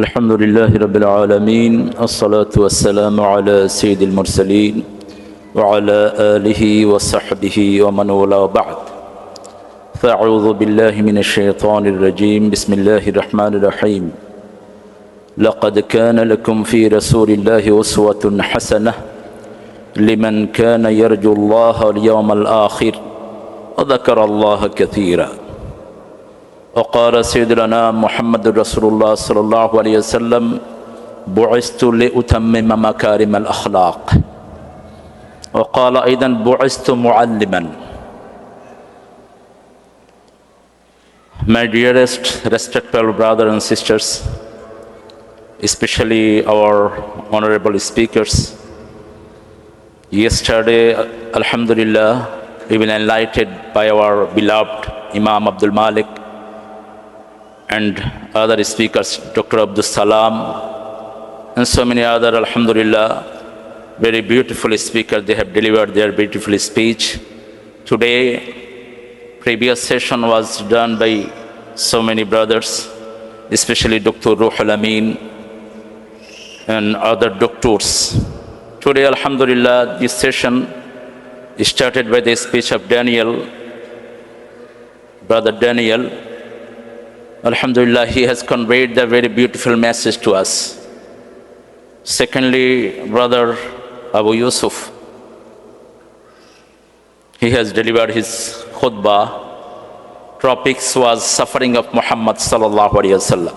الحمد لله رب العالمين الصلاة والسلام على سيد المرسلين وعلى آله وصحبه ومن والاه بعد فأعوذ بالله من الشيطان الرجيم بسم الله الرحمن الرحيم لقد كان لكم في رسول الله أسوة حسنة لمن كان يرجو الله واليوم الآخر وذكر الله كثيرا وقال سيدنا محمد رسول الله صلى الله عليه وسلم بعثت لأتمم مكارم الأخلاق وقال أيضا بعثت معلما. My dearest respectful brothers and sisters, especially our honorable speakers, yesterday, Alhamdulillah, we were enlightened by our beloved Imam Abdul Malik and other speakers, Dr. Abdul Salam, and so many other, Alhamdulillah, very beautiful speakers. They have delivered their beautiful speech. Today, previous session was done by so many brothers, especially Dr. Ruhul Amin and other doctors. Today, Alhamdulillah, this session started by the speech of Daniel, Brother Daniel. Alhamdulillah, he has conveyed the very beautiful message to us. Secondly, Brother Abu Yusuf, he has delivered his khutbah. Topics was suffering of Muhammad sallallahu alaihi wasallam.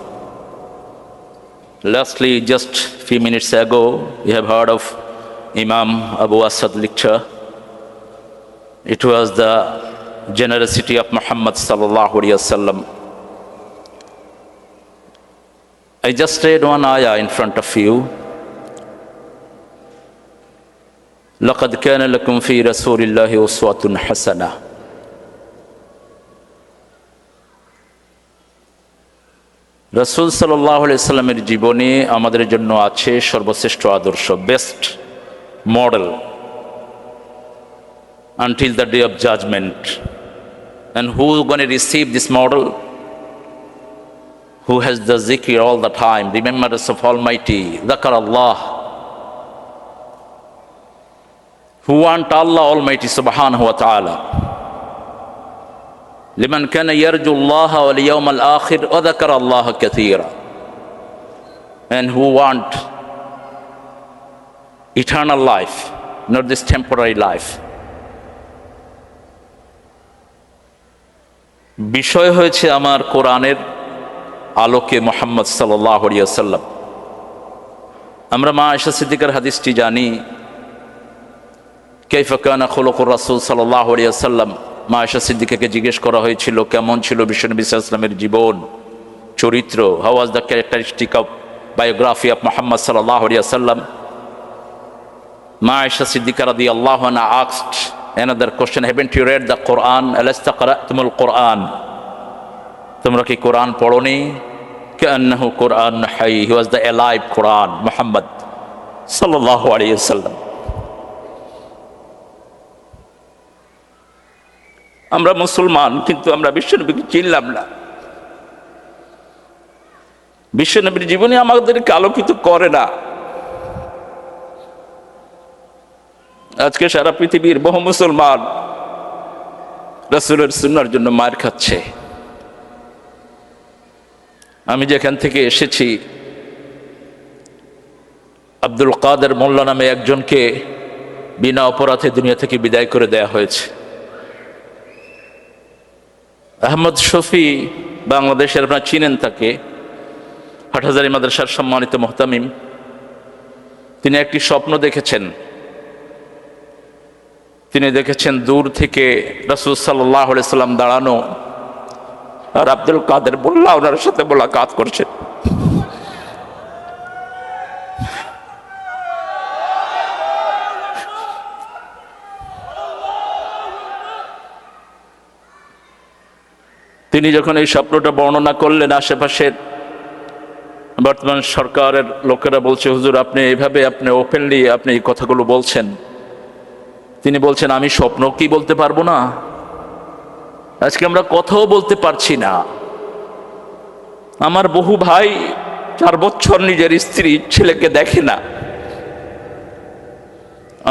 Lastly, just few minutes ago, we have heard of Imam Abu Asad lecture. It was the generosity of Muhammad sallallahu alaihi wasallam. I just read one ayah in front of you. لَقَدْ كَانَ لَكُمْ فِي رَسُولِ اللَّهِ أُسْوَةٌ حَسَنَةٌ. রাসূল সাল্লাল্লাহু আলাইহি সাল্লামের জীবনে আমাদের জন্য আছে সর্বশ্রেষ্ঠ আদর্শ, best model until the day of judgment. And who is going to receive this model? Who has the zikr all the time, remembrance of Almighty, dhakar Allah, who want Allah Almighty subhanahu wa ta'ala. Liman kana yarju Allah wal yawm al akhir wa dhakara Allah kathira. And who want eternal life, not this temporary life. বিষয় হয়েছে আমার কোরআনের আলোকে মুহাম্মদ সাল্লাল্লাহু আলাইহি ওয়াসাল্লাম। আমরা মা আয়েশা সিদ্দিকার হাদিসটি জানি, কাইফা কানা খুলুকুর রাসূল সাল্লাল্লাহু আলাইহি ওয়াসাল্লাম। মা আয়েশা সিদ্দিকাকে জিজ্ঞেস করা হয়েছিল কেমন ছিল বিশ্বনবী সাল্লাল্লাহু আলাইহি ওয়াসাল্লামের জীবন চরিত্র, how was the characteristic of biography of Muhammad সাল্লাল্লাহু আলাইহি ওয়াসাল্লাম। মা আয়েশা সিদ্দিকা রাদিয়াল্লাহু আনহা asked another question, haven't you read the Quran? Alasta qara'tumul Quran? তোমরা কি কোরআন পড়োনি? কান্নাহু কোরআন হাই, he was the alive Quran, Muhammad সাল্লাল্লাহু আলাইহি ওয়াসাল্লাম। আমরা মুসলমান, কিন্তু আমরা বিশ্বনবীকে চিনলাম না। বিশ্বনবীর জীবনে আমাদেরকে আলোকিত করে না। আজকে সারা পৃথিবীর বহু মুসলমান রাসূলের সুন্নাহর জন্য মার খাচ্ছে। আমি যেখান থেকে এসেছি, আব্দুল কাদের মোল্লা নামে একজনকে বিনা অপরাধে দুনিয়া থেকে বিদায় করে দেয়া হয়েছে। আহমদ শফি, বাংলাদেশের, আপনারা চিনেন তাকে, হাটহাজারী মাদ্রাসার সম্মানিত মুহতামিম। তিনি একটি স্বপ্ন দেখেছেন। তিনি দেখেছেন দূর থেকে রাসূল সাল্লাল্লাহু আলাইহি সাল্লাম দাঁড়ানো, আর আব্দুল কাদের মোল্লা ওনার সাথে মোলাকাত করছেন। তিনি যখন এই স্বপ্নটা বর্ণনা করলেন, আশেপাশের বর্তমান সরকারের লোকেরা বলছে, হুজুর আপনি এইভাবে আপনি ওপেনলি আপনি এই কথাগুলো বলছেন। তিনি বলছেন, আমি স্বপ্ন কি বলতে পারবো না? আজকে আমরা কথাও বলতে পারছি না। আমার বহু ভাই 4 বছর নিজের স্ত্রী ছেলেকে দেখে না।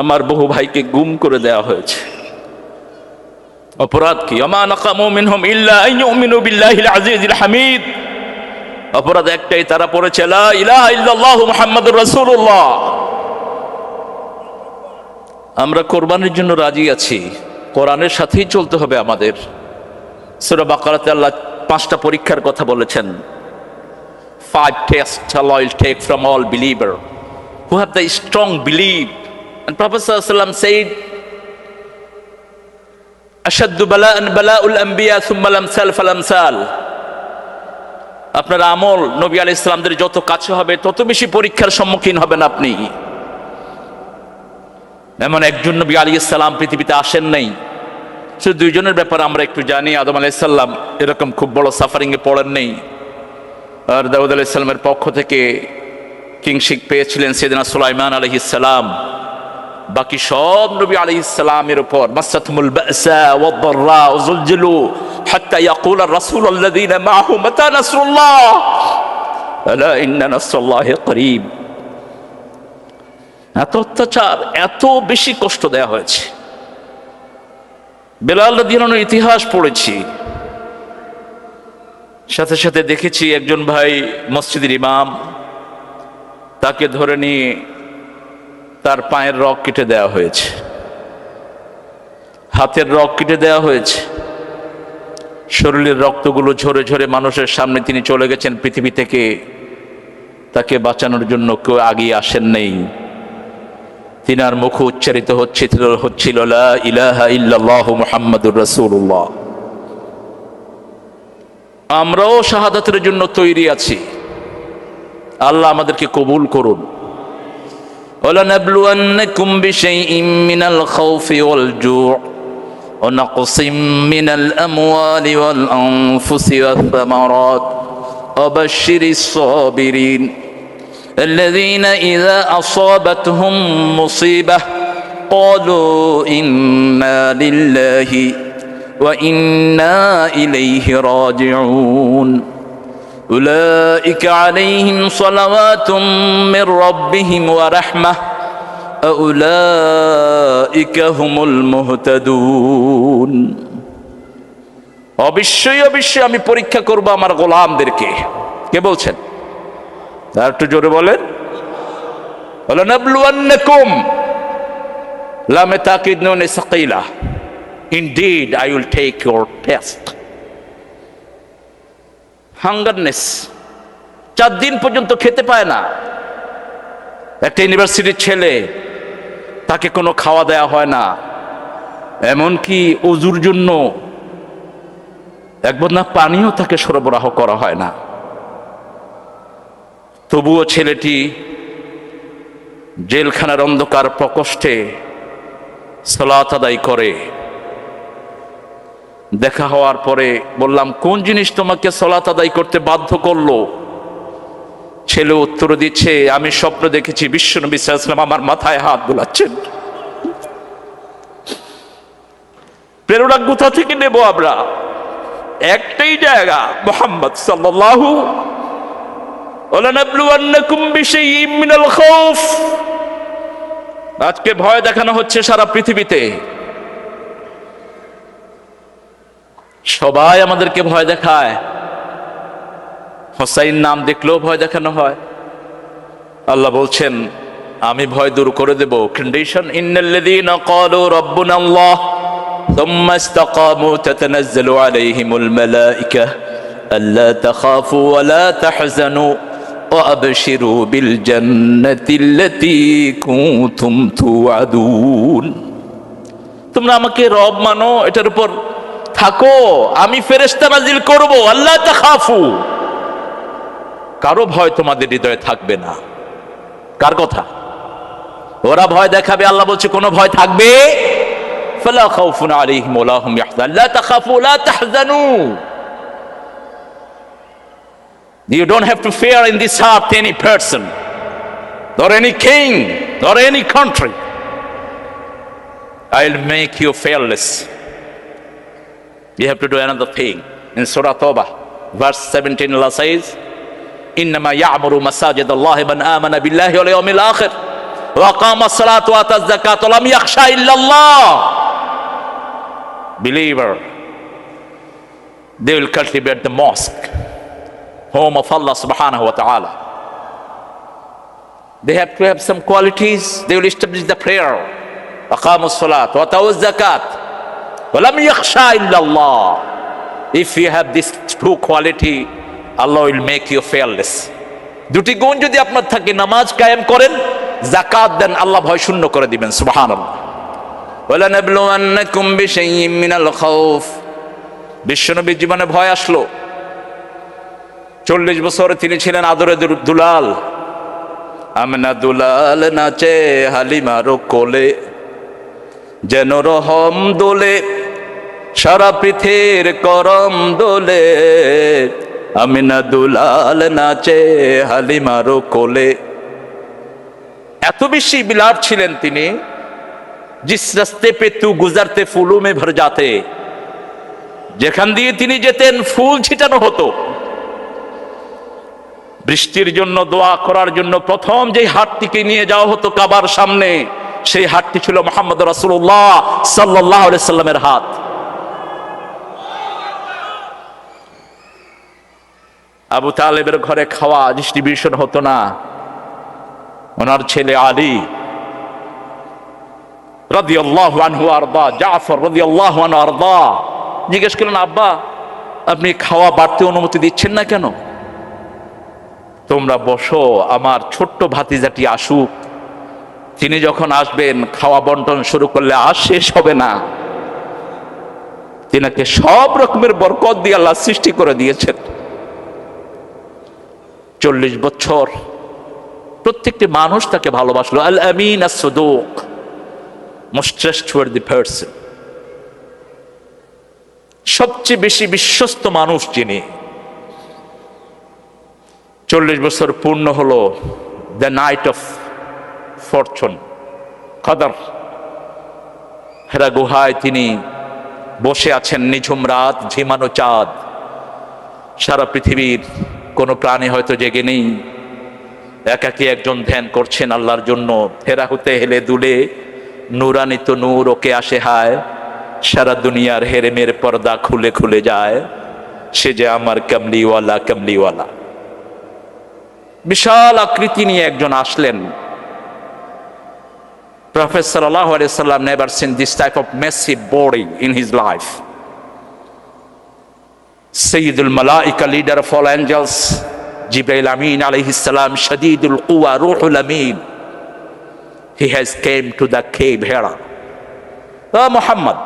আমার বহু ভাইকে গুম করে দেওয়া হয়েছে। অপরাধ কি? ওমা নাকামু মিনহুম ইল্লা আন ইউমিনু বিল্লাহিল আজিজিল হামিদ। অপরাধ একটাই, তারা পড়েছে লা ইলাহা ইল্লাল্লাহু মুহাম্মাদুর রাসূলুল্লাহ। আমরা কোরবানির জন্য রাজি আছি, কোরআনের সাথেই চলতে হবে আমাদের। সূরা বাকারাতে আল্লাহ 5টা পরীক্ষার কথা বলেছেন। 5 tests Allah will take from all believer who have the strong belief. And Prophet sallallahu alaihi wasallam said, ashaddu bala'an bala'ul anbiya thumma lamsal falamsal. আপনার আমল নবী আলাইহিস সালামদের যত কাছে হবে তত বেশি পরীক্ষার সম্মুখীন হবেন আপনি। এমন একজন নবী আলাইহিস সালাম পৃথিবীতে আসেন নাই, শুধু 2 জনের ব্যাপারে আমরা একটু জানি। আদম আলাইহিস সালাম এরকম খুব বড় সাফারিং এ পড়েন নেই, আর দাউদ আলাইহিস সালামের পক্ষ থেকে কিংশিপ পেয়েছিলেন সাইয়েদনা সুলাইমান আলাইহিস সালাম। বাকি সব নবী আলাইহিস সালামের উপর মাসাতুমুল বাসা ওয়াদ দাররা ওয়াজুলজিলু হাত্তা ইয়াকুল আর-রাসূল আল্লাযীনা মাআহু মাতা নাসরুল্লাহ আলা ইন্না নাসরাল্লাহি করিব। এত অত্যাচার, এত বেশি কষ্ট দেয়া হয়েছে। বেলাল রাদিয়াল্লাহু আনহুর ইতিহাস পড়েছি, সাথে সাথে দেখেছি একজন ভাই মসজিদের ইমাম, তাকে ধরে নিয়ে তার পায়ের রগ কেটে দেওয়া হয়েছে, হাতের রগ কেটে দেওয়া হয়েছে, শরীরের রক্তগুলো ঝরে ঝরে মানুষের সামনে তিনি চলে গেছেন পৃথিবী থেকে। তাকে বাঁচানোর জন্য কেউ আগিয়ে আসেন নেই। তিনার মুখ উচ্চারিত হচ্ছিল লা ইলাহা ইল্লাল্লাহু মুহাম্মাদুর রাসূলুল্লাহ। আমরাও শাহাদাতের জন্য তৈরি আছি, আল্লাহ আমাদেরকে কবুল করুন। وَلَنَبْلُوَنَّكُمْ بِشَيْءٍ مِّنَ الْخَوْفِ وَالْجُوعِ وَنَقْصٍ مِّنَ الْأَمْوَالِ وَالْأَنفُسِ وَالثَّمَرَاتِ وَبَشِّرِ الصَّابِرِينَ الَّذِينَ إِذَا أَصَابَتْهُم مُّصِيبَةٌ قَالُوا إِنَّا لِلَّهِ وَإِنَّا إِلَيْهِ رَاجِعُونَ أولئك عليهم صلوات من ربهم ورحمة أولئك هم المهتدون। অবশ্যই অবশ্যই আমি পরীক্ষা করব আমার গোলামদেরকে। কে বলছেন? আর একটু জোরে বলেন। وَلَنَبْلُوَنَّكُمْ লামে তাকিদ নুন সাকিলা, indeed I will take your test. হাঙ্গারনেস, 4 দিন পর্যন্ত খেতে পায় না। একটা ইউনিভার্সিটির ছেলে, তাকে কোনো খাওয়া দেয়া হয় না, এমনকি ওযুর জন্য এক বদনা পানিও তাকে সরবরাহ করা হয় না। তবুও ছেলেটি জেলখানার অন্ধকার প্রকোষ্ঠে সালাত আদায় করে। দেখা হওয়ার পরে বললাম, কোন জিনিস তোমাকে সালাত আদায় করতে বাধ্য করলো? ছেলে উত্তর দিচ্ছে, আমি স্বপ্ন দেখেছি বিশ্বনবী সাল্লাল্লাহু আলাইহি ওয়াসাল্লাম আমার মাথায় হাত বুলাচ্ছেন। প্রেরণা কোথা থেকে নেব আমরা? একটাই জায়গা, মুহাম্মদ সাল্লাল্লাহু ওয়ালানাবলুওয়ান্নাকুম বিশাইইম মিনাল খাউফ। আজকে ভয় দেখানো হচ্ছে সারা পৃথিবীতে, সবাই আমাদেরকে ভয় দেখায়। হোসাইন নাম দেখলেও ভয় দেখানো হয়। আল্লাহ বলছেন আমি ভয় দূর করে দেব। কন্ডিশন, ইন্নাল্লাযীনা ক্বালু রাব্বুনাল্লাহ সুম্মা ইসতাকামু তাতানাজ্জালু আলাইহিমুল মালায়েকা আল্লা তাখাফু ওয়া লা তাহজানু ওয়া আবশিরু বিল জান্নাতিল্লাতী কুনতুম তুআদুন। তোমরা আমাকে রব মানো, এটার উপর থাকো, আমি ফেরেশতা নাজিল করব। আল্লাহ তাখাফু, কারো ভয় তোমাদের হৃদয়ে থাকবে না। কার কথা? ওরা ভয় দেখাবে, আল্লাহ বলছে কোনো ভয় থাকবে। ফালা খাউফুন আলাইহিম ওয়ালা হুম ইয়াহজানুন, লা তাখাফু লা তাহজানু। You don't have to fear in this heart any person or any king or any country. I'll make you fearless. You have to do another thing. In Surah Tawbah, verse 17, Allah says, ইন্নামা ইয়া'মুরু মাসাজিদাল্লাহি মান আমানা বিল্লাহি ওয়াল ইয়াউমিল আখির ওয়া Akamas সালাতা ওয়া আতাজ যাকাত ওয়া লাম ইয়াখশা ইল্লাল্লাহ। Believer, they will cultivate the mosque, home of Allah subhanahu wa ta'ala. They have to have some qualities. They will establish the prayer, aqamus salat wa atawuz zakat wa lam yakhsha illa Allah. If you have these two quality, Allah will make you fearless. দুটি গুণ যদি আপনার থাকে, নামাজ কায়েম করেন, যাকাত দেন, আল্লাহ ভয় শূন্য করে দিবেন। সুবহানাল্লাহ। ওয়ালা নাবলুওয়ান্নাকুম বিশাইইম মিনাল খাউফ। বিশ্বনবীর জীবনে ভয় আসলো। 40 বছর তিনি ছিলেন আদরে দুলাল। আমনা দুলাল নাচে হালিমার কোলে, যেন রহম দোলে সারা পৃথিবীর করম দোলে। আমিনা দুলাল নাচে হালিমার কোলে। এত বেশি বিলাপ ছিলেন তিনি, জিস রাস্তে পে তু গুজারতে ফুলু মে ভর যাতে, যেখান দিয়ে তিনি যেতেন ফুল ছিটানো হতো। বৃষ্টির জন্য দোয়া করার জন্য প্রথম যে হাতটিকে নিয়ে যাওয়া হতো কাবার সামনে, সেই হাতটি ছিল মুহাম্মদ রাসূলুল্লাহ সাল্লাল্লাহু আলাইহি সাল্লামের হাত। আবু তালেবের ঘরে খাওয়া ডিস্ট্রিবিউশন হতো না, ওনার ছেলে আলী রাদিয়াল্লাহু আনহু আরদা, জাফর রাদিয়াল্লাহু আনহু আরদা জিজ্ঞেস করলেন, আব্বা আপনি খাওয়া বাড়তে অনুমতি দিচ্ছেন না কেন? তোমরা বসো, আমার ছোট্ট ভাতিজাটি আসুক, তিনি যখন আসবেন খাওয়া বন্টন শুরু করলে আর শেষ হবে না। তিনাকে সব রকমের বরকত দিয়ে আল্লাহ সৃষ্টি করে দিয়েছেন। 40 বছর প্রত্যেকটি মানুষ তাকে ভালোবাসলো। আল আমিন আস-সাদুক, মোস্ট ট্রাস্টওয়ার্দি পারসন, সবচেয়ে বেশি বিশ্বস্ত মানুষ যিনি। 40 বছর পূর্ণ হলো দ্য নাইট অফ ফরচুন, কদর। হেরা গুহায় তিনি বসে আছেন, নিঝুম রাত, ঝিমানো চাঁদ, সারা পৃথিবীর কোন প্রাণী হয়তো জেগে নেই, একাকী একজন ধ্যান করছেন আল্লাহর জন্য। হেরা হতে হেলে দুলে নূরানিত নূর ওকে আসে হায়, সারা দুনিয়ার হেরেমের পর্দা খুলে খুলে যায়, সে যে আমার কামলিওয়ালা কামলিওয়ালা। বিশাল আকৃতি নিয়ে একজন আসলেন। Prophet sallallahu alaihi wasallam never seen this type of massive body in his life. Sayyidul Malaika, leader of all angels, Jibril Amin alayhi salam, Shadidul Quwa, Ruhul Amin. He has came to the cave Hira. Oh Muhammad,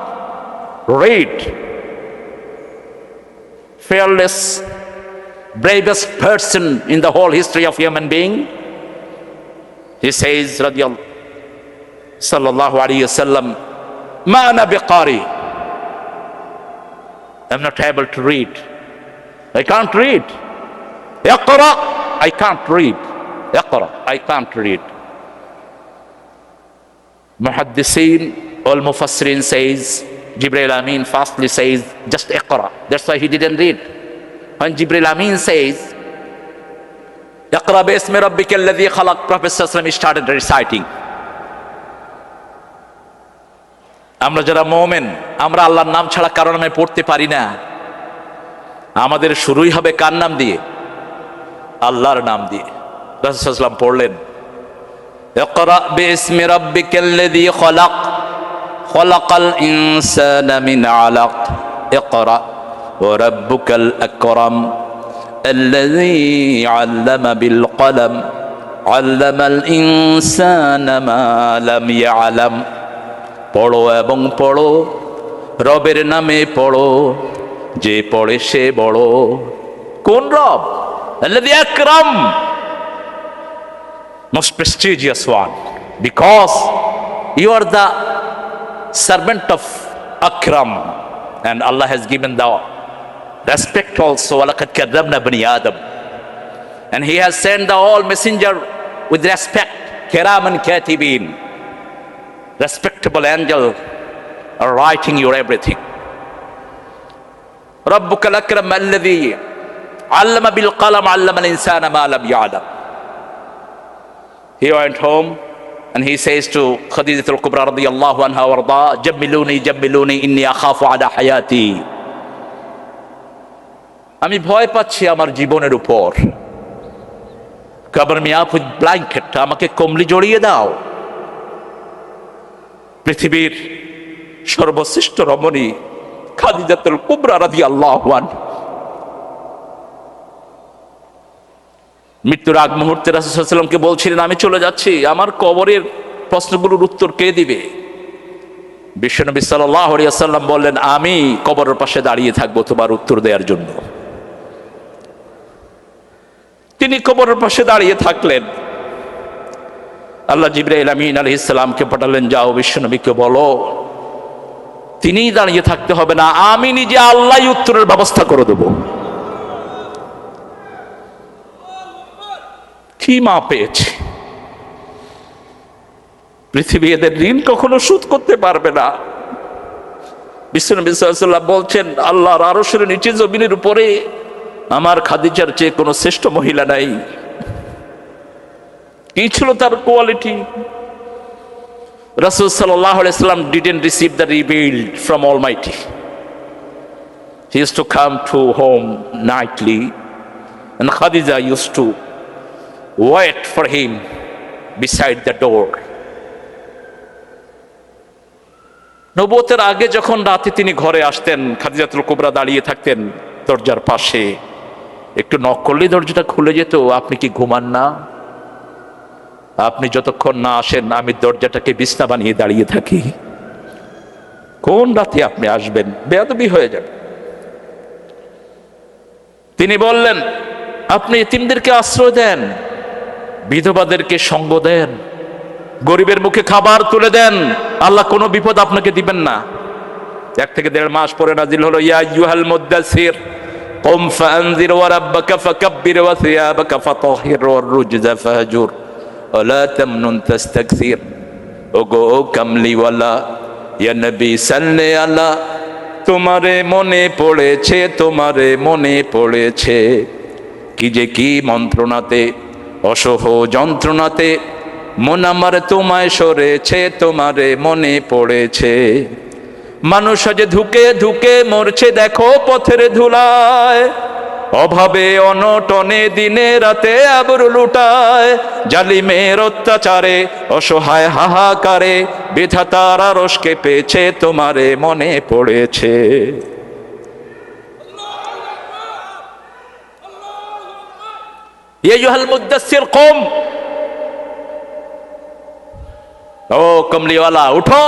read. Fearless, bravest person in the whole history of human being. He says, radiyallahu sallallahu alayhi wasallam, ma ana biqari. I'm not able to read. I can't read. Iqra, I can't read. Iqra, I can't read. Muhaddiseen or Mufassirin says, Jibril Amin fastly says, just Iqra. That's why he didn't read. When Jibril Amin says, Iqra bismi rabbika alladhi khalaq, Prophet sallallahu alaihi wasallam started reciting. আমরা যারা মুমিন, আমরা আল্লাহর নাম ছাড়া কারো নামে পড়তে পারি না। আমাদের শুরুই হবে কার নাম দিয়ে? আল্লাহর নাম দিয়ে। রাসূল সাল্লাল্লাহু আলাইহি ওয়াসাল্লাম পড়লেন, ইকরা বিসমি রাব্বিকাল্লাযী খালাক, খালাকাল ইনসানা মিন আলাক, ইকরা ওয়া রাব্বুকাল আকরাম আল্লাযী আল্লামা বিল কলম, আল্লামাল ইনসানা মা লাম ইয়ালাম। পড়ো এবং পড়ো, রবের নামে পড়ো, যে পড়ে সে বড়। কোন রব? আল্লাযী আকরাম, most prestigious one, because you are the servant of Akram, and Allah has given the respect also. وَلَقَدْ كَرَّمْنَا بَنِي آدَمَ, and He has sent the all messenger with respect, kiraman katibin, respectable angel are writing your everything. Rabbukal akram alladhi Allama bil qalam, allama al insana ma lam ya'lam. He went home and he says to Khadijah al-Kubra radiyallahu anha warda, jammiluni inni akhafu ala hayati. আমি ভয় পাচ্ছি আমার জীবনের উপর। cover me up with blanket, আমাকে কম্বলি জড়িয়ে দাও। পৃথিবীর সর্বশ্রেষ্ঠ রমণী খাদিজাতুল কুবরা রাদিয়াল্লাহু আনহা মৃত্যুর আগ মুহূর্তে রাসূল সাল্লাল্লাহু আলাইহি ওয়াসাল্লামকে বলছিলেন, আমি চলে যাচ্ছি, আমার কবরের প্রশ্নগুলোর উত্তর কে দিবে? বিশ্বনবী সাল্লাল্লাহু আলাইহি ওয়াসাল্লাম বললেন, আমি কবরের পাশে দাঁড়িয়ে থাকবো তোমার উত্তর দেওয়ার জন্য। তিনি কবরের পাশে দাঁড়িয়ে থাকলেন। আল্লাহ জিবরাইল আমিন আলাইহিস সালামকে পাঠালেন, যাও বিশ্বনবীকে বলো তিনিই দাঁড়িয়ে থাকতে হবে না, আমি নিজে আল্লাহই উত্তরের ব্যবস্থা করে দেব। কি মা পেয়েছে! পৃথিবী এদের ঋণ কখনো শোধ করতে পারবে না। বিশ্বনবী সাল্লাল্লাহু আলাইহি ওয়াসাল্লাম বলছেন, আল্লাহর আরশের নিচে জমিনের উপরে আমার খাদিজার চেয়ে কোনো শ্রেষ্ঠ মহিলা নাই। কি ছিল তার কোয়ালিটি? রাসূল সাল্লাল্লাহু আলাইহি ওয়াসাল্লাম didn't receive the revealed from Almighty. He used to come to home nightly and Khadija used to wait for him beside the door. নবুয়তের আগে যখন রাতে তিনি ঘরে আসতেন, খাদিজাতুল কুবরা দাঁড়িয়ে থাকতেন দরজার পাশে। একটু নক করলেই দরজাটা খুলে যেত। আপনি কি ঘুমান না? আপনি যতক্ষণ না আসেন আমি দরজাটাকে বিছনা বানিয়ে দাঁড়িয়ে থাকি। কোন রাতে আপনি আসবেন? বেয়াদবি হয়ে যাবে। তিনি বললেন, আপনি এতিমদেরকে আশ্রয় দেন, বিধবাদেরকে সঙ্গ দেন, গরিবের মুখে খাবার তুলে দেন, আল্লাহ কোনো বিপদ আপনাকে দিবেন না। 1 থেকে 1.5 মাস পরে নাজিল হলো, ইয়া আইয়ুহাল মুদ্দাসসির কুম ফাআনজির ওয়া রাব্বাকা ফাকাব্বির ওয়া সিয়াবাকা ফাতাহহির ওয়ার রুজজা ফাহজুর ওয়া লা তামনুন তাস্তাকসির। ওগো কামলিওয়ালা, ইয়া নবী সাল্লি আলা, তোমারে মনে পড়েছে, তোমারে মনে পড়েছে, কি যে কি মন্ত্রণাতে, অসহ যন্ত্রণাতে মন আমার তোমায় সরেছে, তোমারে মনে পড়েছে। মানুষ আজ ধুকে ধুকে মরছে দেখো পথের ধুলায়, অভাবে অনটনে দিনে রাতে আবরু লুটায়, জালিমের অত্যাচারে অসহায় হাহাকারে বিধাতার আরশ কেঁপেছে, তোমারে মনে পড়েছে। ইয়া আইয়ুহাল মুদ্দাসসির কুম, ও কমলিওয়ালা উঠো,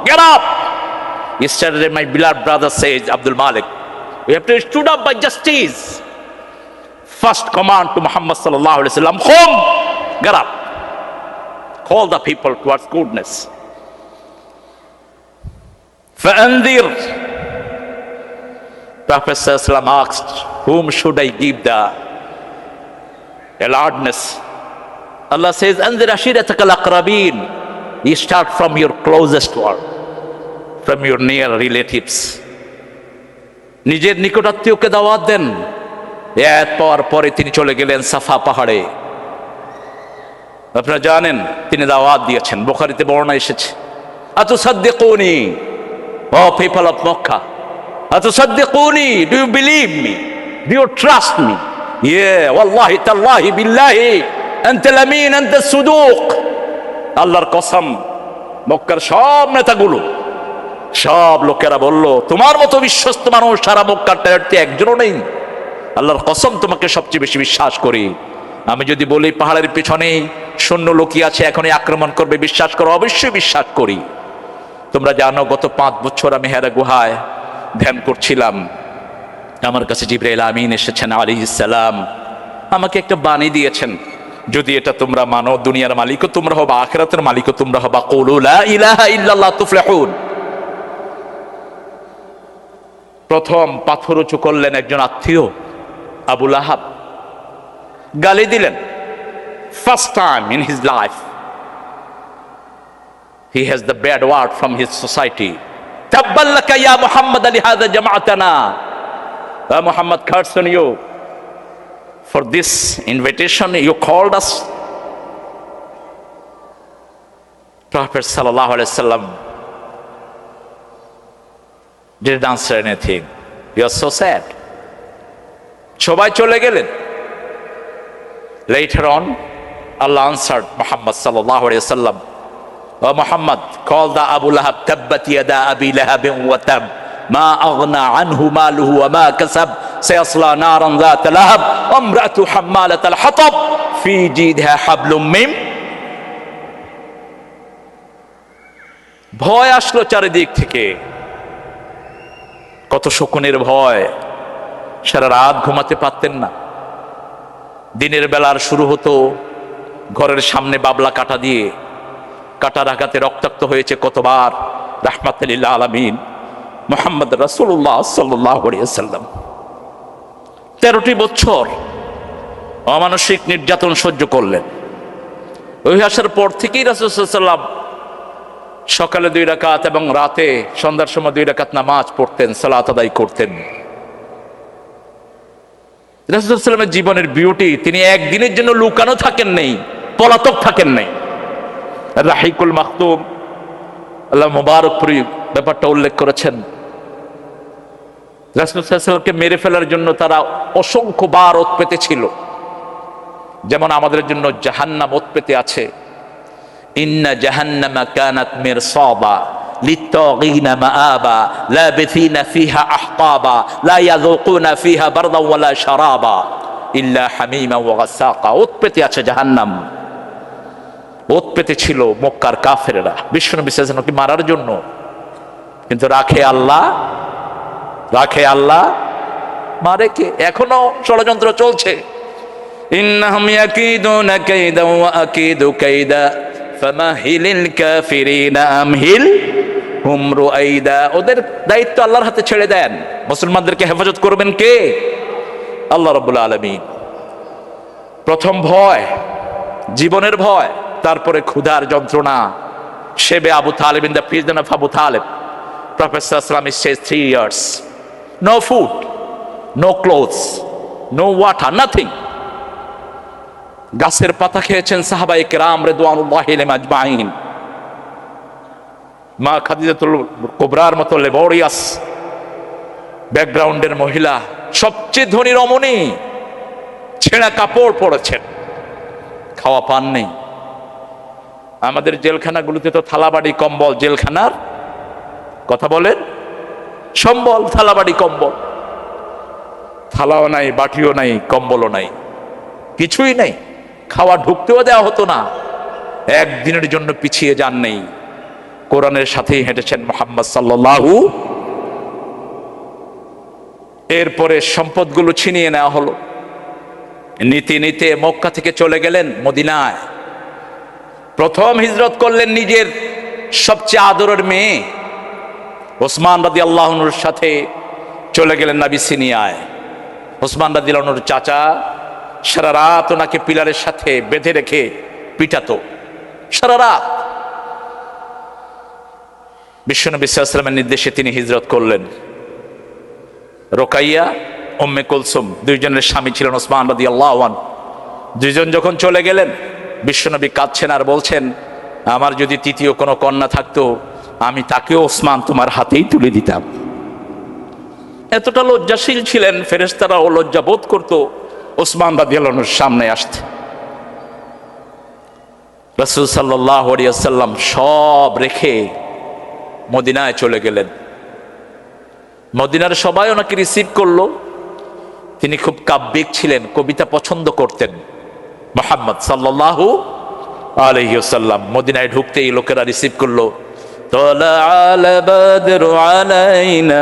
get up. Yesterday my beloved brother says, Abdul Malik, we have to stood up by justice. First command to Muhammad sallallahu alaihi wasallam, qum, get up, call the people towards goodness. Fa'anzir. Prophet sallallahu alaihi wasallam asked, whom should I give the alertness? Allah says, anzir ashiratakal aqrabin. You start from your closest one, from your near relatives. নিজের নিকটাত্মীয়কে দাওয়াত দেন। এরপর পরে তিনি চলে গেলেন সাফা পাহাড়ে। আপনারা জানেন তিনি দাওয়াত দিয়েছেন, বুখারীতে বর্ণনা এসেছে। আতুসাদ্দিকুনি, ও পিপল অফ মক্কা, আতুসাদ্দিকুনি, do you believe me, do you trust me? ইয়ে ওয়াল্লাহি তাল্লাহি বিল্লাহি আনতাল আমিন আনতাস সুদুক। আল্লাহর কসম, মক্কার সব নেতাগুলো, সব লোকেরা বলল, তোমার মতো বিশ্বস্ত মানুষ সারা মক্কার টেরাতে একজনও নেই। আল্লাহর কসম, তোমাকে সবচেয়ে বেশি বিশ্বাস করি। আমি যদি বলি পাহাড়ের পিছনে শূন্য লোকই আছে, এখনই আক্রমণ করবে, বিশ্বাস করো? অবশ্যই বিশ্বাস করি। তোমরা জানো গত 5 বছর আমি হেরা গুহায় ধ্যান করছিলাম। আমার কাছে জিবরাইল আমিন এসেছেন আলাইহিস সালাম, আমাকে একটা বাণী দিয়েছেন, যদি এটা তোমরা মানো, দুনিয়ার মালিকও তোমরা হবা, আখিরাতের মালিকও তোমরা হবা। কুলু লা ইলাহা ইল্লাল্লাহ তুফলিহুন। প্রথম পাথর উঁচু করলেন একজন আত্মীয়, আবু লাহাব, গালি দিলেন। First time in his life he has the bad word from his society. তাব্বাল্লাকা ইয়া মুহাম্মদ লিহাযা জামাআতানা, Muhammad, curse on you, for this invitation you called us. Prophet sallallahu alaihi wasallam didn't answer anything. He was so sad. সবাই চলে গেলেন। Later on, Allah answered Muhammad sallallahu alaihi wasallam, "O Muhammad, call the Abu Lahab, tabbat yada Abi Lahab wa tab, ma aghna anhu maluhu wa ma kasab, sayasla naran dhat lahab, wa imra'atu hammalat al-hatab, fi jidha hablum min." ভয় আসলো চারিদিক থেকে, কত শকুনের ভয়, সারা রাত ঘুমাতে পারতেন না। দিনের বেলার শুরু হতো ঘরের সামনে বাবলা কাটা দিয়ে, কাটার আঘাতে রক্তাক্ত হয়েছে কতবার। রাহমাতুল লিল আলামিন মুহাম্মদ রাসূলুল্লাহ সাল্লাল্লাহু আলাইহি ওয়াসাল্লাম 13টি বছর অমানসিক নির্যাতন সহ্য করলেন। ওই আসার পর থেকেই রাসূল সাল্লাল্লাহু আলাইহি ওয়াসাল্লাম সকালে 2 রাকাত এবং রাতে সন্ধ্যার সময় 2 রাকাত নামাজ পড়তেন, সালাত আদায় করতেন। রাসূল সাল্লাল্লাহু আলাইহি ওয়াসাল্লামের জীবনের বিউটি, তিনি একদিনের জন্য লুকানো থাকেন নাই, পলাতক থাকেন নাই। রাহিকুল মাখতুম আল্লাহ মুবারকপুরি ব্যাপারটা উল্লেখ করেছেন। রাসূল সাল্লাল্লাহু আলাইহি ওয়াসাল্লামকে মেরে ফেলার জন্য তারা অসংখ্য বার ওত পেতে ছিল, যেমন আমাদের জন্য জাহান্নাম ওত পেতে আছে। ইন্না জাহান্নামা কানাত মিরসাদা লিত্তাগিনা মাআবা লাবিথিনা ফিহা আহকাবা লা ইয়াযুকুনা ফিহা বারদান ওয়ালা শারাবা ইল্লা হামিমা ওয়া গাসাকা। ওত পেতে আছে জাহান্নাম, ওত পেতে ছিল মক্কার কাফেররা বিশ্বনবী সাল্লাল্লাহু আলাইহি ওয়াসাল্লামকে মারার জন্য, কিন্তু রাখে আল্লাহ, মারে কে? এখনো ষড়যন্ত্র চলছে। ইন্নাহুম ইয়াকিদুনা কাইদা ওয়া আকিদু কাইদা ফামাহিলিল কাফিরিনা আমহিলহুম রুআইদা। ওদের দায়িত্ব আল্লাহর হাতে ছেড়ে দেন। মুসলমানদেরকে হেফাজত করবেন কে? আল্লাহ রাব্বুল আলামিন। প্রথম ভয় জীবনের ভয়, তারপরে ক্ষুধার যন্ত্রণা। শেবে Abu Talib, in the prison of Abu Talib, Prophet sallallahu alaihi wasallam says 3 years, no food, no clothes, no water, nothing. গাছের পাতা খেয়েছেন সাহাবায়ে কেরাম রিদওয়ানুল্লাহি আলাইহিম আজমাইন। মা খাদিজাতুল কুবরার মতো লেবরিয়াস ব্যাকগ্রাউন্ডের মহিলা, সবচেয়ে ধনী রমণী, ছেঁড়া কাপড় পরেছেন, খাওয়া পান নেই। আমাদের জেলখানাগুলোতে তো থালাবাড়ি কম্বল, জেলখানার কথা বলেন, সম্বল, থালাবাড়ি কম্বল। থালাও নাই, বাটিও নাই, কম্বলও নাই, কিছুই নাই। খাওয়া ঢুকতেও দেওয়া হতো না। একদিনের জন্য পিছিয়ে যান নেই, কোরআনের সাথেই হেঁটেছেন মুহাম্মদ সাল্লাল্লাহু। এরপরে সম্পদগুলো ছিনিয়ে নেওয়া হলো। নিতে নিতে মক্কা থেকে চলে গেলেন মদিনায়। প্রথম হিজরত করলেন নিজের সবচেয়ে আদরের মেয়ে ওসমান রাদিয়াল্লাহু আনহুর সাথে চলে গেলেন আবিসিনিয়ায়। ওসমান রাদিয়াল্লাহু আনহুর চাচা সারা রাত ওনাকে পিলারের সাথে বেঁধে রেখে পিটাতো, সারা রাত। বিশ্বনবী সাল্লাল্লাহু আলাইহি ওয়াসাল্লামের নির্দেশে তিনি হিজরত করলেন। রোকাইয়া, উম্মে কুলসুম, দুইজনের স্বামী ছিলেন ওসমান রাদিয়াল্লাহু আনহু। দুইজন যখন চলে গেলেন, বিশ্বনবী কাঁদছেন আর বলছেন, আমার যদি তৃতীয় কোনো কন্যা থাকতো আমি তাকেও ওসমান তোমার হাতেই তুলে দিতাম। এতটা লজ্জাশীল ছিলেন, ফেরেশতারাও লজ্জা বোধ করতো ওসমান রাদিয়াল্লাহু আনহুর সামনে আসতে। রাসূল সাল্লাল্লাহু আলাইহি ওয়াসাল্লাম সব রেখে মদিনায় চলে গেলেন। মদিনার সবাই ওনাকে রিসিভ করলো। তিনি খুব কাব্যিক ছিলেন, কবিতা পছন্দ করতেন। মুহাম্মদ সাল্লাল্লাহু আলাইহি ওয়াসাল্লাম মদিনায় ঢুকতেই লোকেরা রিসিভ করলো। তালাআল বাদরু আলাইনা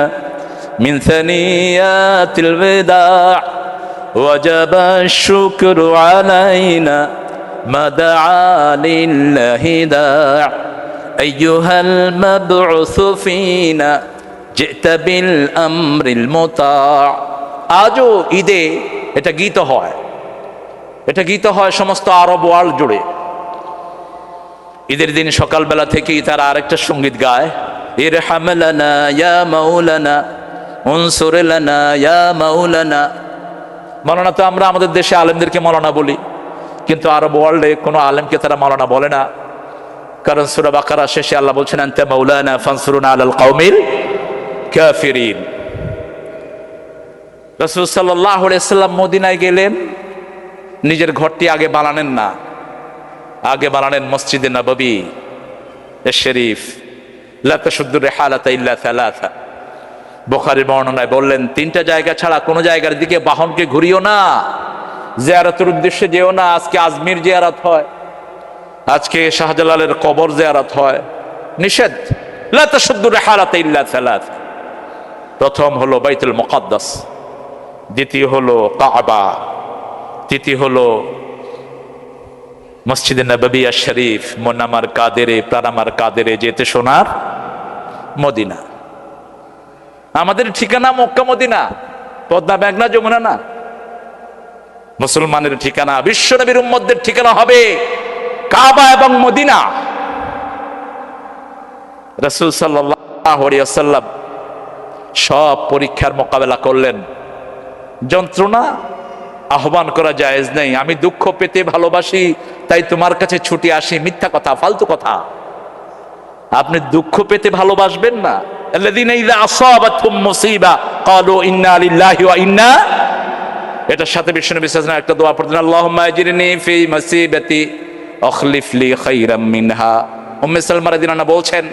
মিন সানিয়াতিল বিদা ওয়াজাবা আশ-শুকরু আলাইনা মা দাআ লিল্লাহি দা আইয়ুহাল মাবউসু ফিনা জিতা বিল আমরিল মুতা। আজও ঈদে এটা গীত হয়, এটা গীত হয় সমস্ত আরব ওয়ার্ল্ড জুড়ে। ঈদের দিন সকালবেলা থেকেই তারা আরেকটা সঙ্গীত গায়, ইরহাম লানা ইয়া মাওলানা উনসুর লানা ইয়া মাওলানা মৌলানা তো আমরা আমাদের দেশে আলেমদেরকে মৌলানা বলি, কিন্তু আরব ওয়ার্ল্ডে কোনো আলেমকে তারা মৌলানা বলে না। কারণ সূরা বাকারা শেষে আল্লাহ বলছেন আনতা মাওলানা ফানসুরনা আলাল কওমিল কাফিরিন। রাসূল সাল্লাল্লাহু আলাইহি ওয়াসাল্লাম মদিনায় গেলেন, নিজের ঘরটি আগে বানালেন না, আগে বানালেন মসজিদে নববী শরীফ। লা তাশুদ্দু রিহালাতা ইল্লা সালাসা, বুখারীর বর্ণনায় বললেন তিনটা জায়গা ছাড়া কোনো জায়গার দিকে বাহনকে ঘুরিও না, জিয়ারতের উদ্দেশ্যে যেও না। আজকে আজমির জিয়ারত হয়, আজকে শাহজালালের কবর জিয়ারত হয়, নিষেধ। লা তাশুদ্দু রিহালাতা ইল্লা সালাসা। প্রথম হলো বাইতুল মুকাদ্দাস, দ্বিতীয় হলো কাবা, তৃতীয় হলো মসজিদে নববী শরীফ। মন আমার কাদেরে, প্রাণ আমার কাদেরে, যেতে সোনার মদিনা। আমাদের ঠিকানা মক্কা মদিনা, পদ্মা মেঘনা যমুনা না। মুসলমানের ঠিকানা, বিশ্ব নবীর উম্মতদের ঠিকানা হবে কাবা এবং মদিনা। রাসূল সাল্লাল্লাহু আলাইহি ওয়াসাল্লাম সব পরীক্ষার মোকাবেলা করলেন। যন্ত্রণা আহ্বান করা জায়েজ নেই। আমি দুঃখ পেতে ভালোবাসি তাই তোমার কাছে ছুটে আসি, মিথ্যা কথা, ফালতু কথা। আপনি দুঃখ পেতে ভালোবাসবেন না। আল্লাযীনা ইযা আসাবাতহুম মুসিবা ক্বালু ইন্না লিল্লাহি ওয়া ইন্না, এটার সাথে বিশ্বনবী সাল্লাল্লাহু আলাইহি ওয়াসাল্লাম একটা দোয়া পড়তেন, আল্লাহুম্মা আজরিনি ফি মুসিবাতি আখলিফ লি খায়রাম মিনহা। উম্মে সালমা রাদিয়াল্লাহু আনহা বলছেন,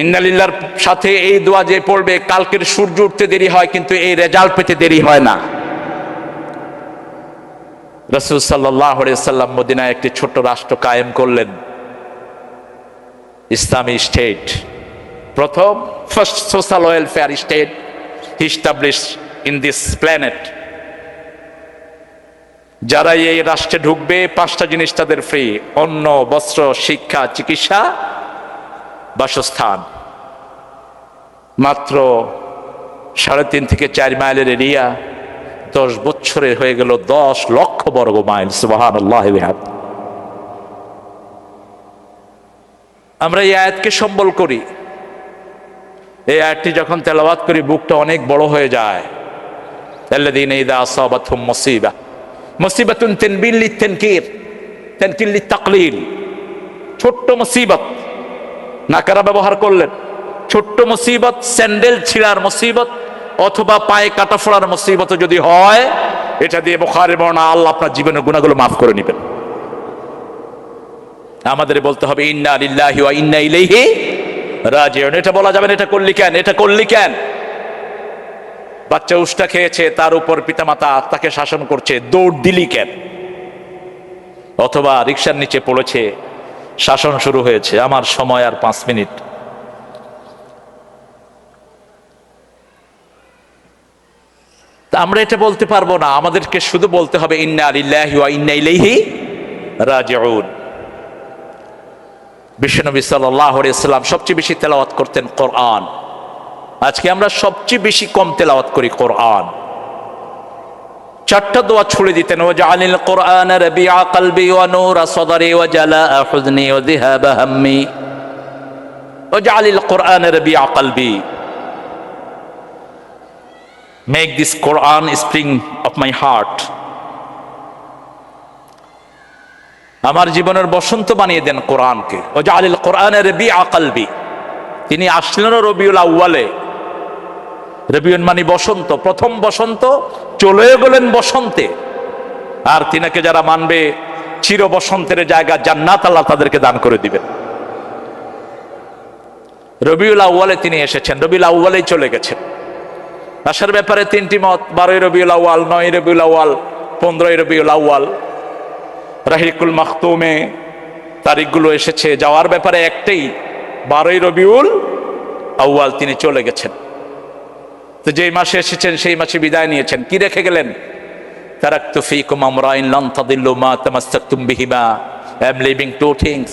ইন্না লিল্লাহর সাথে এই দোয়া যে পড়বে, কালকের সূর্য উঠতে দেরি হয় কিন্তু এই রেজাল্ট পেতে দেরি হয় না। রাসূল সাল্লাল্লাহু আলাইহি ওয়াসাল্লাম মদিনায় একটি ছোট্ট রাষ্ট্র কায়েম করলেন, ইসলামী স্টেট। প্রথম first social welfare state he established in this planet. যারা এই রাষ্ট্রে ঢুকবে পাঁচটা জিনিস তাদের ফ্রি: অন্ন, বস্ত্র, শিক্ষা, চিকিৎসা, বাসস্থান। মাত্র 3.5 থেকে 4 মাইলের এরিয়া, 10 বছরে হয়ে গেল 10 লক্ষ বর্গ মাইল। সুবহানাল্লাহ। আমরা এই আয়াতকে সম্বল করি, এই আয়াতটি যখন তেলাওয়াত করি বুকটা অনেক বড় হয়ে যায়। আল্লাযীনা ইযা আসাবাতহুম মুসিবা, মুসিবাতুন তানবিল লিতানকির, তানকিল লিতাকলিল। ছোট্ট মুসিবত, নাকারা ব্যবহার করলেন। ছোট্ট মুসিবত, স্যান্ডেল ছিঁড়ার মুসিবত অথবা পায়ে কাটা ফোড়ার মুসিবত যদি হয়, এটা দিয়ে বুখারীর বর্ণনা, আল্লাহ আপনার জীবনের গুনাহগুলো মাফ করে নেবেন। আমাদের বলতে হবে ইন্না লিল্লাহি ওয়া ইন্না ইলাইহি রাজিউন। এটা বলা যাবে না, এটা করলি কেন, এটা করলি কেন। বাচ্চা উষ্টা খেয়েছে, তার উপর পিতামাতা তাকে শাসন করছে, দৌড় দিলি কেন। অথবা রিকশার নিচে পড়েছে, শাসন শুরু হয়েছে, আমার সময় আর 5 মিনিট। তা আমরা এটা বলতে পারবো না, আমাদেরকে শুধু বলতে হবে ইন্না লিল্লাহি ওয়া ইন্না ইলাইহি রাজিউন। বিশ্বনবী সাল্লাল্লাহু আলাইহি ওয়াসাল্লাম সবচেয়ে বেশি তেলাওয়াত করতেন কোরআন। আজকে আমরা সবচেয়ে বেশি কম তেলাওয়াত করি কোরআন। 4টা দোয়া ছুড়ে দিতেন, ওয়াজআলিল কোরআনা রাবিআ কলবি ওয়া নূরা সাদরি ওয়া জালাআ হুজনি ওয়া যিহাবা হাম্মি। ওয়াজআলিল কোরআনা রাবিআ কলবি, make this Quran spring of my heart. আমার জীবনের বসন্ত বানিয়ে দেন কোরআনকে। ওয়াজআলিল কোরআনা রাবিআ কলবি। তিনি আসলেন রবিউল আউয়ালে। রবিউল মানে বসন্ত, প্রথম বসন্ত, চলে গেলেন বসন্তে। আর তিনাকে যারা মানবে, চির বসন্তের জায়গা জান্নাত আল্লাহ তাদেরকে দান করে দিবেন। রবিউল আউয়ালে তিনি এসেছেন, রবিউল আউয়ালেই চলে গেছেন। আসার ব্যাপারে 3টি মত: 12 রবিউল আউয়াল, 9 রবিউল আউয়াল, 15 রবিউল আউয়াল। রাহিকুল মাখতুমে তারিখগুলো এসেছে। যাওয়ার ব্যাপারে একটাই, 12 রবিউল আউয়াল তিনি চলে গেছেন। তো যেই মাসে এসেছেন সেই মাসে বিদায় নিয়েছেন। কি রেখে গেলেন? তারাকতু ফীকুম আমরাইন লান তাদিল্লু মা তামাসসাকতুম বিহিমা। I am leaving 2 things.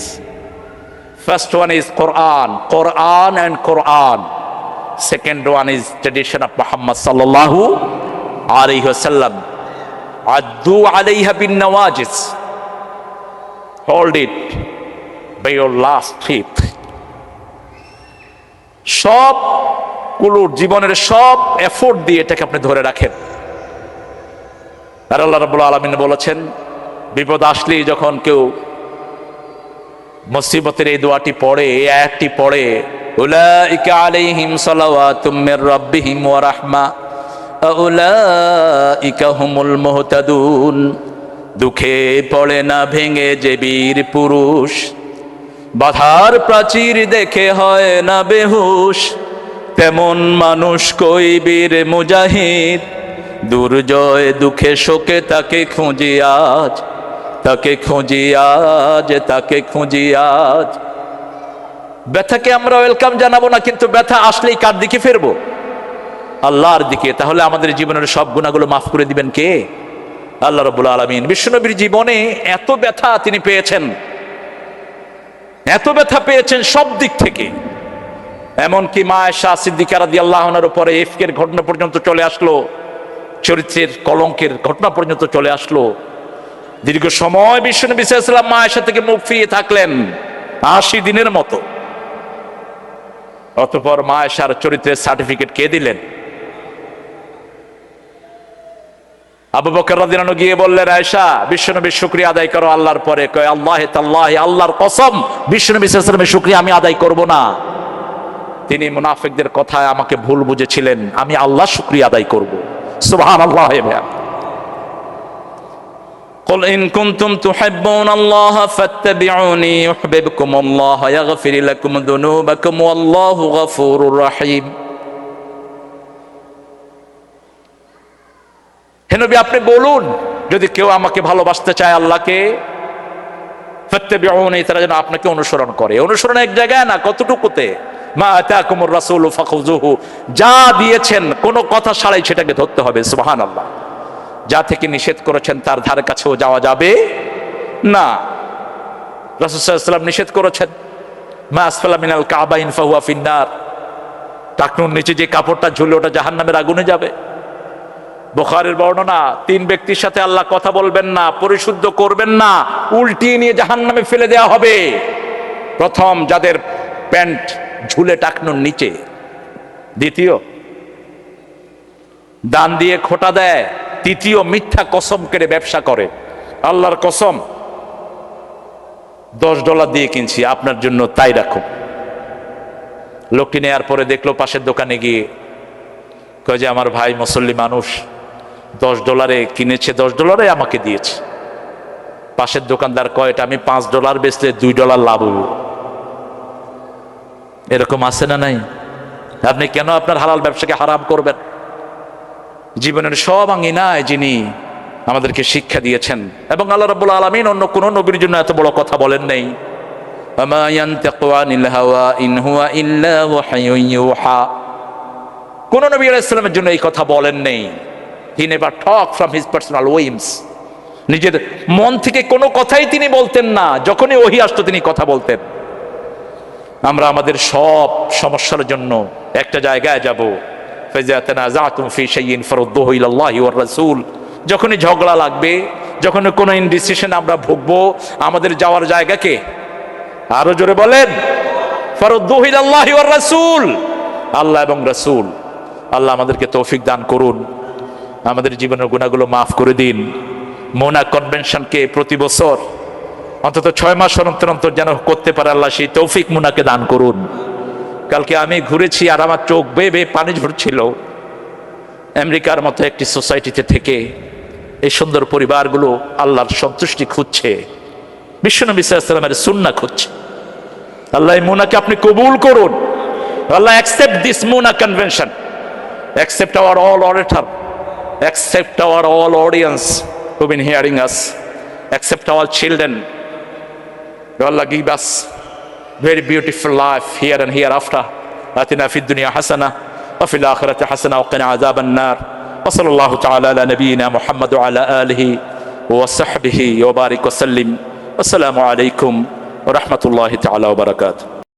First one is Quran, Quran and Quran. Second one is tradition of Muhammad sallallahu alaihi wasallam. Addu alayha bin nawajiz. Hold it by your last teeth. সব কুলুর জীবনের সব এফোর্ট দিয়ে এটাকে আপনি ধরে রাখেন। আর আল্লাহ রাব্বুল আলামিন বলেছেন, বিপদ আসলেই যখন কেউ মুসিবতের এই দোয়াটি পড়ে, এই আয়াতটি পড়ে, উলাইকা আলাইহিম সালাওয়াতুম মির রাব্বিহিম ওয়া রাহমা উলাইকা হুমুল মুহতাদুন। দুঃখে পড়ে না ভেঙে যে বীর পুরুষ, বাধার প্রাচীর দেখে হয় না বেহুশ, তেমন মানুষ কই বীর মুজাহিদ। দুর্জয় দুঃখে শোকে তাকে খুঁজি আজ, তাকে খুঁজি আজ, তাকে খুঁজি আজ। ব্যথাকে আমরা ওয়েলকাম জানাবো না, কিন্তু ব্যথা আসলেই কার দিকে ফিরবো? আল্লাহর দিকে। তাহলে আমাদের জীবনের সব গুনাহগুলো মাফ করে দিবেন কে? আল্লাহ রাব্বুল আলামিন। বিশ্বনবীর জীবনে এত ব্যথা তিনি পেয়েছেন, এত ব্যথা পেয়েছেন সব দিক থেকে, এমনকি মা আয়েশা সিদ্দিকা রাদিয়াল্লাহু আনহার উপরে ইফকের ঘটনা পর্যন্ত চলে আসলো, চরিত্রের কলঙ্কের ঘটনা পর্যন্ত চলে আসলো। দীর্ঘ সময় বিশ্বনবী সাল্লাল্লাহু আলাইহি ওয়াসাল্লাম মা আয়েশা থেকে মুখ ফিরিয়ে থাকলেন 80 দিনের মতো। অতঃপর মা আয়েশার চরিত্রের সার্টিফিকেট কে দিলেন? আবু বকর রাদিয়াল্লাহু আনহু গিয়ে বললেন, আয়েশা বিশ্বনবীর শুকরিয়া আদায় করো আল্লাহর পরে। কয়, আল্লাহ তাআল্লাহি, আল্লাহর কসম বিশ্বনবী সাল্লাল্লাহু আলাইহি ওয়াসাল্লামের শুকরিয়া আমি আদায় করব না। তিনি মুনাফিকদের কথায় আমাকে ভুল বুঝেছিলেন, আমি আল্লাহর শুকরিয়া আদায় করব। সুবহানাল্লাহ। قل إن كنتم تحبون الله فاتبعوني يحببكم الله يغفر لكم ذنوبكم والله غفور رحيم। হে নবী, আপনি বলুন, যদি কেউ আমাকে ভালোবাসতে চায়, আল্লাহকে, ফাত্তাবিউনি, তারা যেন আপনাকে অনুসরণ করে। অনুসরণ এক জায়গায় না, কতটুকুতে? মা আতাকুমুর রাসূলু ফাখুযুহু, যা দিয়েছেন কোনো কথা ছাড়াই সেটাকে ধরতে হবে। সুবহানাল্লাহ। যা থেকে নিষেধ করেছেন তার ধারে কাছেও যাওয়া যাবে না। রাসূল সাল্লাল্লাহু আলাইহি ওয়াসাল্লাম নিষেধ করেছেন, মা আসফালা মিনাল কাবাইন ফাহুয়া ফিন্নার, টাকনুর নিচে যে কাপড়টা ঝুলে ওটা জাহান্নামের আগুনে যাবে। বুখারীর বর্ণনা, 3 ব্যক্তির সাথে আল্লাহ কথা বলবেন না, পরিশুদ্ধ করবেন না, উল্টিয়ে নিয়ে জাহান্নামে ফেলে দেওয়া হবে। প্রথম, যাদের প্যান্ট ঝুলে টাকনুর নিচে। দ্বিতীয়, দান দিয়ে খোটা দেয়। তৃতীয়, মিথ্যা কসম কেড়ে ব্যবসা করে। আল্লাহর কসম, $10 দিয়ে কিনছি, আপনার জন্য তাই রাখো। লোকটি নেয়ার পরে দেখলো পাশের দোকানে গিয়ে, কয় যে আমার ভাই মুসল্লি মানুষ, $10 কিনেছে, $10 আমাকে দিয়েছে। পাশের দোকানদার কয়, এটা আমি $5 বেচলে $2 লাভ হইব। এরকম আছে না নাই? আপনি কেন আপনার হালাল ব্যবসাকে হারাম করবেন? জীবনের সব আঙ্গিনায় যিনি আমাদেরকে শিক্ষা দিয়েছেন, এবং আল্লাহ রাব্বুল আলামিন অন্য কোন নবীর জন্য এত বড় কথা বলেন নাই। ওয়া ইয়ানতাকু আনিল হাওয়া ইন হুয়া ইল্লা ওয়াহয়ুন ইউহা। কোন নবী আলাইহিস সালামের জন্য এই কথা বলেন নাই। He never talk from his personal whims. নিজের মন থেকে কোনো কথাই তিনি বলতেন না, যখনই ওহী আসতো তিনি কথা বলতেন। আমরা আমাদের সব সমস্যার জন্য একটা জায়গায় যাব, ফাইজা তানাযাতুম ফি শাইইন ফারুদ্দুহু ইলাল্লাহি ওয়ার রাসূল। যখনই ঝগড়া লাগবে, যখন কোনো ইনডিসিশন আমরা ভুগবো, আমাদের যাওয়ার জায়গাকে আরো জোরে বলেন, ফারুদ্দুহু ইলাল্লাহি ওয়ার রাসূল, আল্লাহ এবং রাসূল। আল্লাহ আমাদেরকে তৌফিক দান করুন, আমাদের জীবনের গুনাহগুলো মাফ করে দিন। মোনা কনভেনশনকে প্রতি বছর অন্তত 6 মাস অন্তর অন্তর যেন করতে পারে, আল্লাহ সেই তৌফিক মোনাকে দান করুন। কালকে আমি ঘুরেছি আর আমার চোখ বেয়ে বেয়ে পানি ঝরছিল। আমেরিকার মতো একটি সোসাইটিতে থেকে এই সুন্দর পরিবারগুলো আল্লাহর সন্তুষ্টি খুঁজছে, বিশ্বনবী সাল্লাল্লাহু আলাইহি ওয়াসাল্লামের সুন্নাহ খুঁজছে। আল্লাহ এই মোনাকে আপনি কবুল করুন। আল্লাহ accept this Muna convention, accept our all orator, accept our all audience who've been hearing us, accept our children. Allah give us very beautiful life here and hereafter. Atina fid dunya hasana wa fil akhirati hasana wa qina adhaban nar. Wa sallallahu ta'ala ala nabiyyina Muhammad wa ala alihi wa sahbihi wa barik wa sallim. Assalamu alaikum wa rahmatullahi ta'ala wa barakatuh.